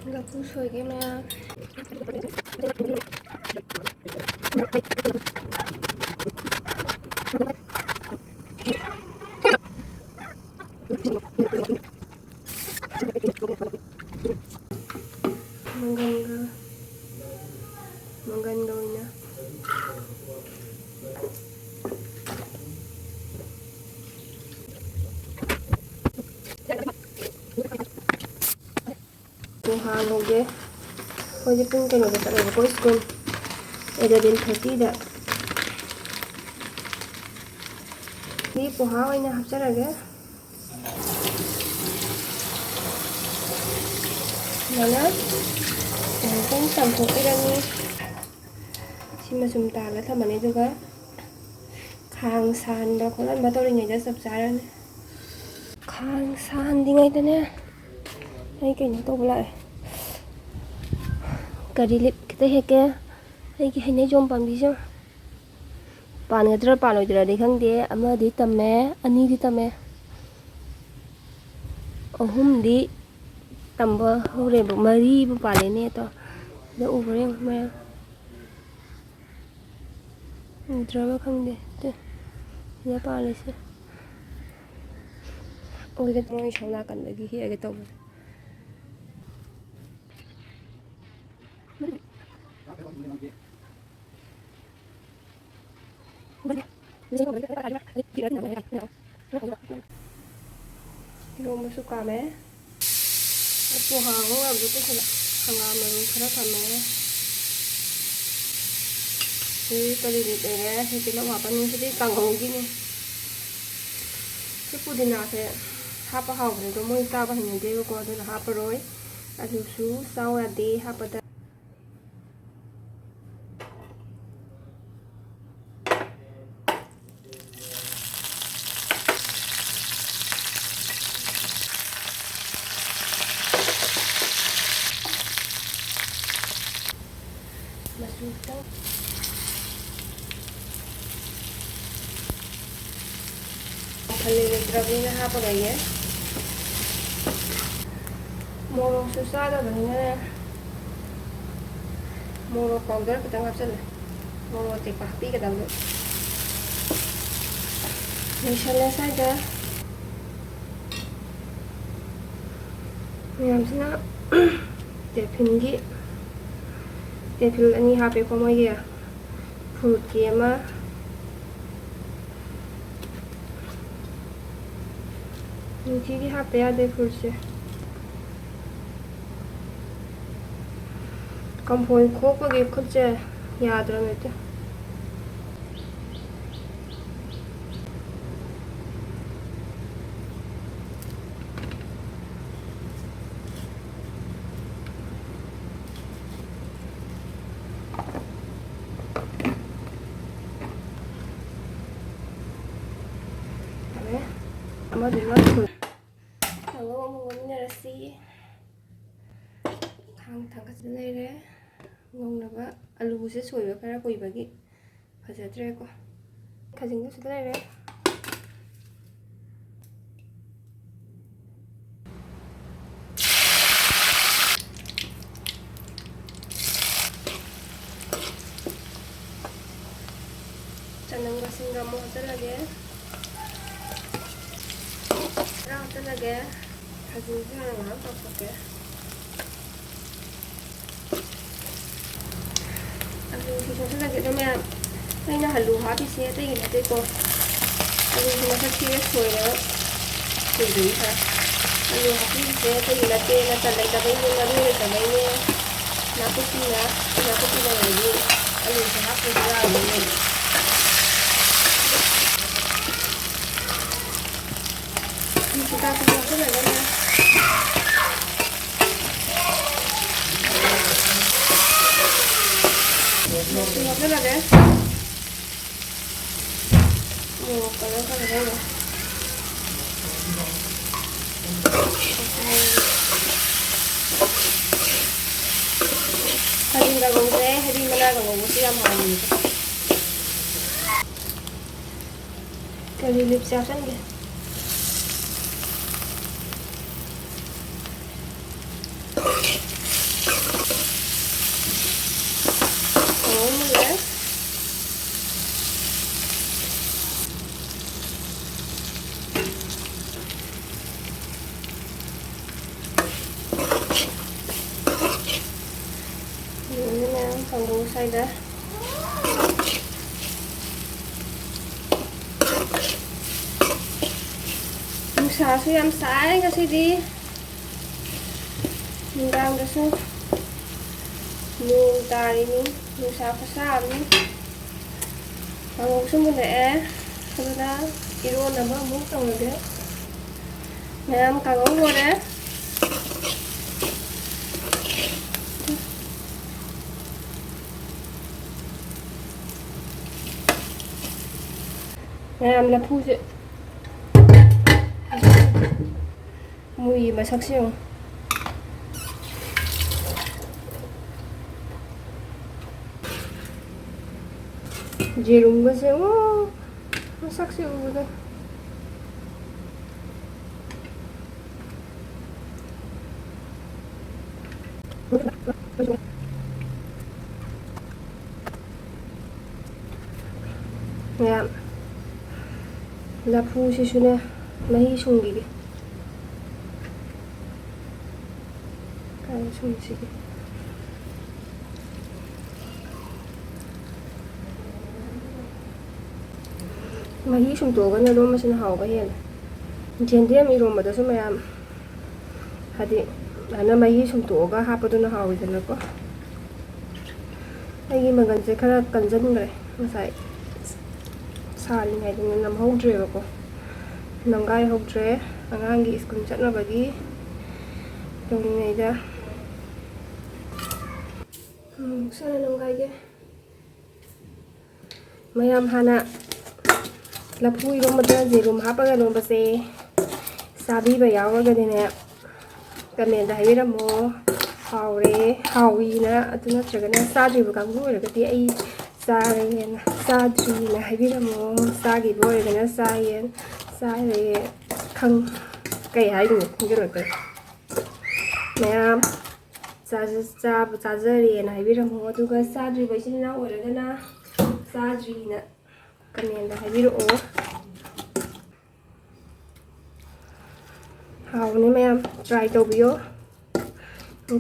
Lafu soige mea. Manggan gawin na. Hangouge hoje pun kano da tsare ko school 11:30 da ni poha oina hapcharage nana kan tamthokirani sima sum tala thamane duga khang san da kholan ba tori ngai da sab charane khang san dingai da ne ai cái nó to lại cà đi lip cái thế kia ai cái này zoom bằng đi chứ bàn cái đó bàn rồi thì đi khang đi ama đi tầm mẹ anh đi tầm mẹ hôm đi tầm bơ hôm nay bữa mari bữa bàn này nè to đó over em mẹ drama khang đi thế nhà bàn này chứ ôi cái tôi sau là cần cái gì cái tàu 이런 숟가락에 뽀하고 아무것도 하나만 그렇 하면 이 떨리기 때문에 해지는 와봤는 시대 kanghou기는 스푸디나세 하파하고 그래도 뭐 따바 했는데 그거는 하파로이 아주 수 싸워야 돼 하파다 masukkan halili drabina hapa gaya morok susah da bani morok powder kita hapsal morok te pahpi ka dalu misalnya saja misalnya tepingi tepil ani hape komoy fruit kema ini hape ada fruit se kampoi kok bagi kerja ya drama itu ama dulu kalau mau ngomongnya sih thang cái này đấy ngon là ba alu sẽ sôi vào cái quỳ bagi phải sẽ tre qua cái gì cũng sẽ này đấy Canang kasing gamu talaga talaga hazin na pakai thì chúng ta sẽ cho mẹ đây là hạt lúa hóa thì sẽ đây là đây cô anh chúng ta sẽ chia sôi nữa để đấy ha hạt lúa hóa thì sẽ đây là tên là tận đây là đây là đây là đây nè là cái gì là gì anh chúng ta hấp ra rồi chúng ta cũng rất là đây một cái là cái một cái là đây rồi hari nggak gongse hari mana nggak gongse yang mana kali lip siapa nih kanghou swaida nungsasu yam sai ngasidi nungdangdasu nung tarini nungsa khasami kanghousu mune aduna ironaba amuk tawrage mayam kanghou lore mayam lafuse mui masakse yong jerum-gase masakse ubada mayam lafusisune mahi sungige kaya sungsige mahi sungtogana romasina hauba hena jendem irombadasu mayam hadi ana mahi sungtoga hapaduna hauidanako aigi maganse khara kanjangre masai saringaidana namhoudraebako namgai houdrae angangi school chatnabagi tonginaida sana namgaige mayam hana lafu irombada jerum hapaga rombase sabiba yawagadine kamenda hairamo haure hawina atuna chagana sadriba kangu oragati ai sayen sadrina haibiramo sagi boregana sayen sare khang kai hainu ngirota mayam chajari na haibiramo aduga sadriba isina oragana sadrina kamenda haibiro haune mayam try tobiyo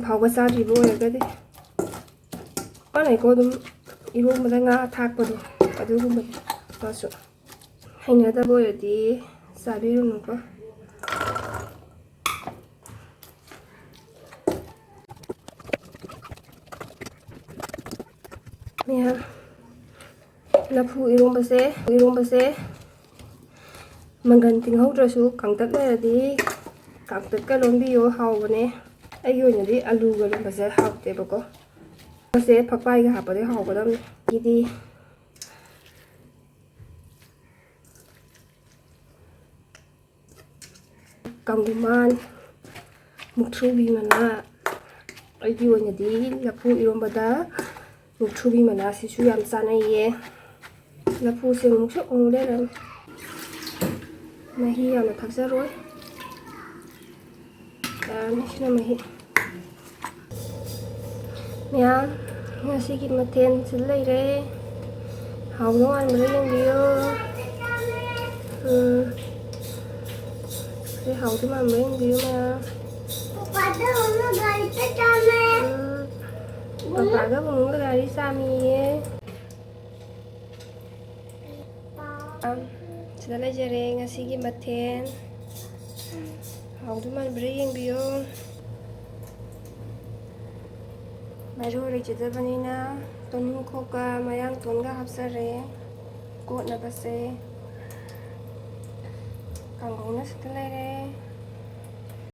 phawga sadriba oragadi anai ko dum irombada nga thakpadu adugumba pasu hainada boyodi sabirunuko mayam lafu irombase mangan tinghoudrasu kangtat leradi kangtatka lombiyo hawbane aigi oinadi aluga lombase hawtebako se phakpai ga hapade hawgadam idi kanguman mukthubi mana aigi oinadi lafu irombada mukthubi mana sisu yam chanaiye lafu se mukse ongleram mahi yamna thakjaroi sina mahi mayam ngasigi mathen silaire hawdongan mare yengbiyo se hawdongan mare yengbiyo mayam papaga bunga gari samiye sida lejare ngasigi mathen hawdongan mare yengbiyo Maru lejidabanina tonu khoka mayang tonga hapsare kotna base kanghou na sitalere